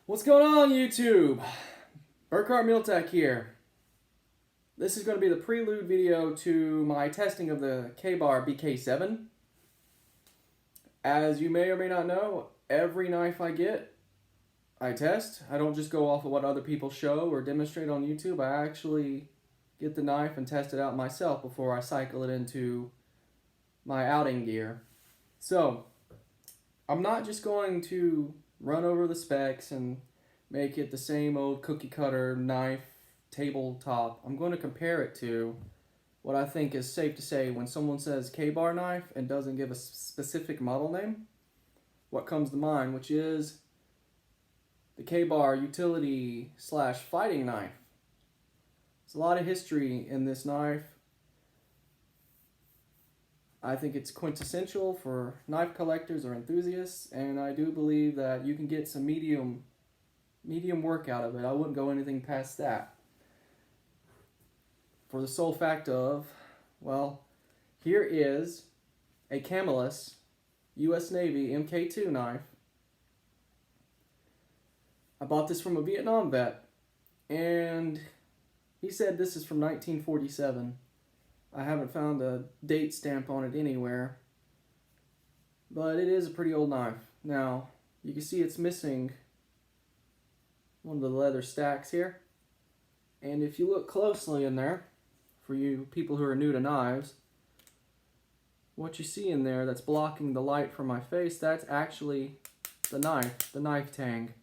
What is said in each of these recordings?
What's going on, YouTube? Burkhart Meal Tech here. This is going to be the prelude video to my testing of the Ka-Bar BK7. As you may or may not know, every knife I get, I test. I don't just go off of what other people show or demonstrate on YouTube. I actually get the knife and test it out myself before I cycle it into my outing gear. So, I'm not just going to run over the specs and make it the same old cookie cutter knife tabletop. I'm going to compare it to what I think is safe to say when someone says Ka-Bar knife and doesn't give a specific model name, what comes to mind, which is the Ka-Bar utility / fighting knife. There's a lot of history in this knife. I think it's quintessential for knife collectors or enthusiasts, and I do believe that you can get some medium work out of it. I wouldn't go anything past that. For the sole fact of, well, here is a Camillus US Navy MK2 knife. I bought this from a Vietnam vet, and he said this is from 1947. I haven't found a date stamp on it anywhere, but it is a pretty old knife. Now, you can see it's missing one of the leather stacks here, and if you look closely in there, for you people who are new to knives, what you see in there that's blocking the light from my face, that's actually the knife tang.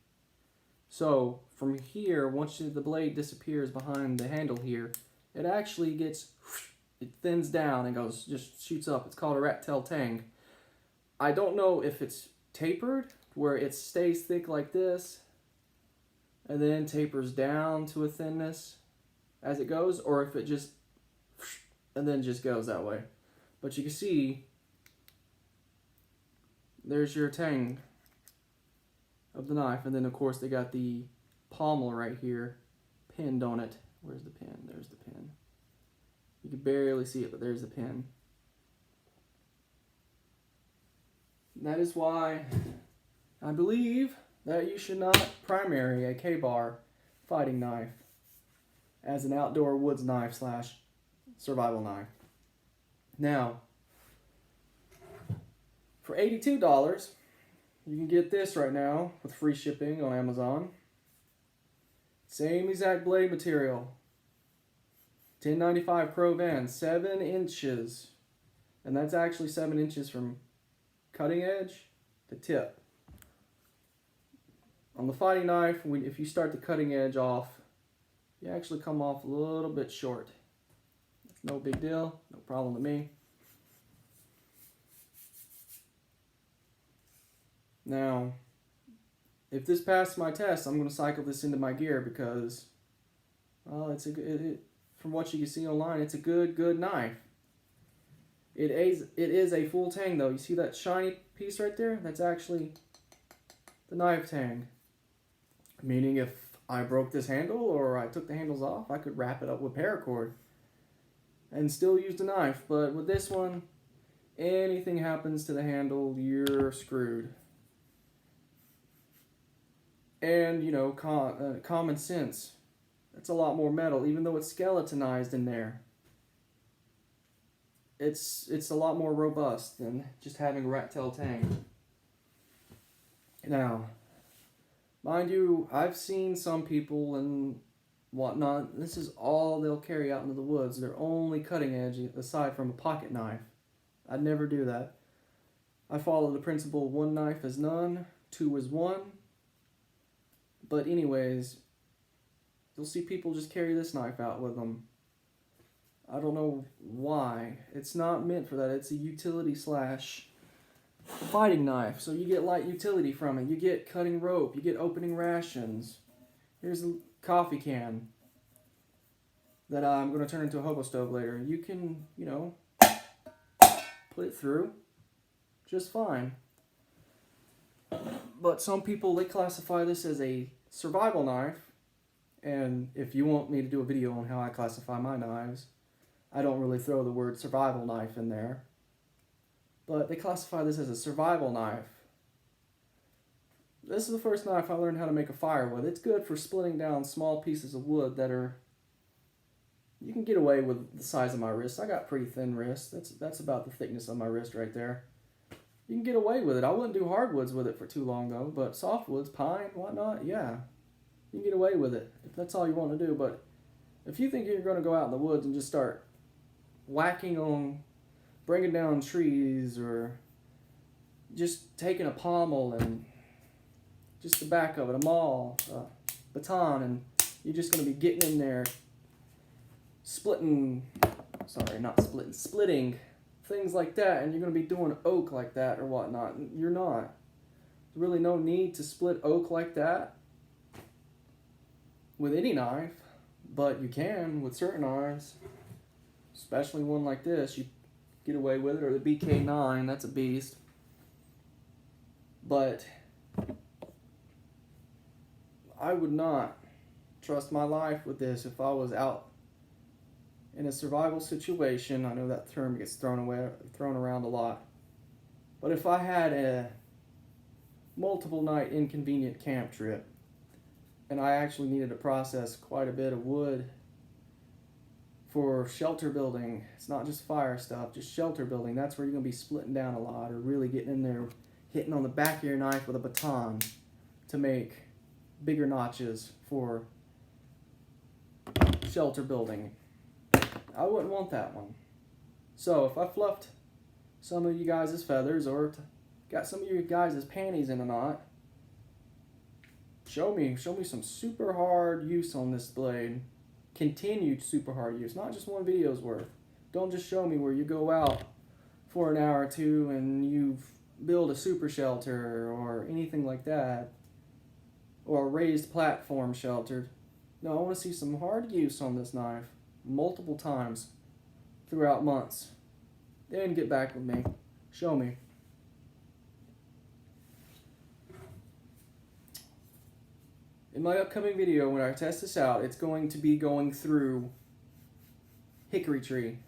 So from here, once the blade disappears behind the handle here, it actually it thins down and just shoots up. It's called a rat tail tang. I don't know if it's tapered, where it stays thick like this, and then tapers down to a thinness as it goes, or if it just, and then just goes that way. But you can see, there's your tang of the knife, and then of course they got the pommel right here pinned on it. Where's the pin? There's the pin. You can barely see it, but there's the pin. And that is why I believe that you should not primary a Ka-Bar fighting knife as an outdoor woods knife / survival knife. Now, for $82, you can get this right now with free shipping on Amazon. Same exact blade material. 1095 Crowvan, 7 inches. And that's actually 7 inches from cutting edge to tip. On the fighting knife, if you start the cutting edge off, you actually come off a little bit short. It's no big deal, no problem to me. Now, if this passes my test, I'm going to cycle this into my gear because, well, from what you can see online, it's a good knife. It is a full tang though. You see that shiny piece right there? That's actually the knife tang. Meaning if I broke this handle or I took the handles off, I could wrap it up with paracord and still use the knife. But with this one, anything happens to the handle, you're screwed. And, you know, common sense. It's a lot more metal, even though it's skeletonized in there. It's a lot more robust than just having a rat tail tang. Now, mind you, I've seen some people and whatnot, this is all they'll carry out into the woods. Their only cutting edge, aside from a pocket knife. I'd never do that. I follow the principle, one knife is none, two is one. But anyways, you'll see people just carry this knife out with them. I don't know why. It's not meant for that. It's a utility / fighting knife. So you get light utility from it. You get cutting rope. You get opening rations. Here's a coffee can that I'm going to turn into a hobo stove later. You can, you know, put it through just fine. But some people, they classify this as a survival knife. And if you want me to do a video on how I classify my knives, I don't really throw the word survival knife in there. But they classify this as a survival knife. This is the first knife I learned how to make a fire with. It's good for splitting down small pieces of wood that are... You can get away with the size of my wrist. I got pretty thin wrists. That's about the thickness of my wrist right there. You can get away with it. I wouldn't do hardwoods with it for too long though, but softwoods, pine, whatnot, yeah. You can get away with it if that's all you want to do. But if you think you're going to go out in the woods and just start whacking on, bringing down trees, or just taking a pommel and just the back of it, a maul, a baton, and you're just going to be getting in there, splitting things like that, and you're going to be doing oak like that or whatnot. You're not. There's really no need to split oak like that with any knife, but you can with certain knives, especially one like this. You get away with it, or the BK9, that's a beast. But I would not trust my life with this if I was out in a survival situation. I know that term gets thrown around a lot. But if I had a multiple night inconvenient camp trip and I actually needed to process quite a bit of wood for shelter building, it's not just fire stuff, just shelter building, that's where you're going to be splitting down a lot, or really getting in there, hitting on the back of your knife with a baton to make bigger notches for shelter building. I wouldn't want that one. So if I fluffed some of you guys' feathers, or got some of you guys' panties in a knot, show me some super hard use on this blade. Continued super hard use, not just one video's worth. Don't just show me where you go out for an hour or two and you build a super shelter or anything like that, or a raised platform shelter. No, I want to see some hard use on this knife multiple times throughout months. Then get back with me. Show me. In my upcoming video, when I test this out, it's going to be going through hickory tree.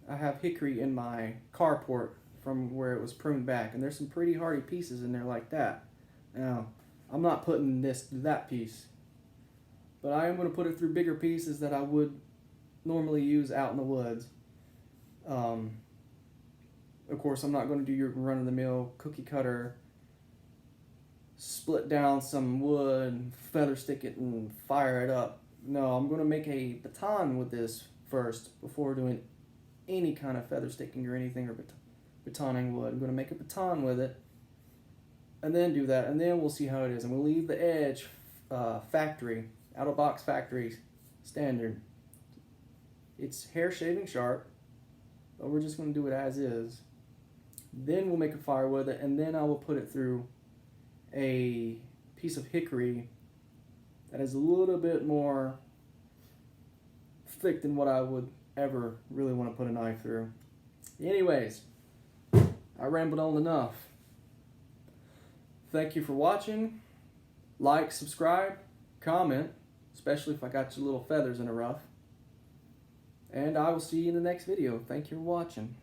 I have hickory in my carport from where it was pruned back, and there's some pretty hardy pieces in there like that. Now, I'm not putting this through that piece, but I am going to put it through bigger pieces that I would normally use out in the woods. Of course, I'm not going to do your run-of-the-mill cookie cutter, split down some wood, feather stick it, and fire it up. No, I'm going to make a baton with this first before doing any kind of feather sticking or anything, or batoning wood. I'm going to make a baton with it and then do that, and then we'll see how it is. And we'll leave the edge factory, out-of-box factory standard. It's hair shaving sharp, but we're just going to do it as is. Then we'll make a fire with it, and then I will put it through a piece of hickory that is a little bit more thick than what I would ever really want to put a knife through. Anyways, I rambled on enough. Thank you for watching. Like, subscribe, comment, especially if I got your little feathers in a rough. And I will see you in the next video. Thank you for watching.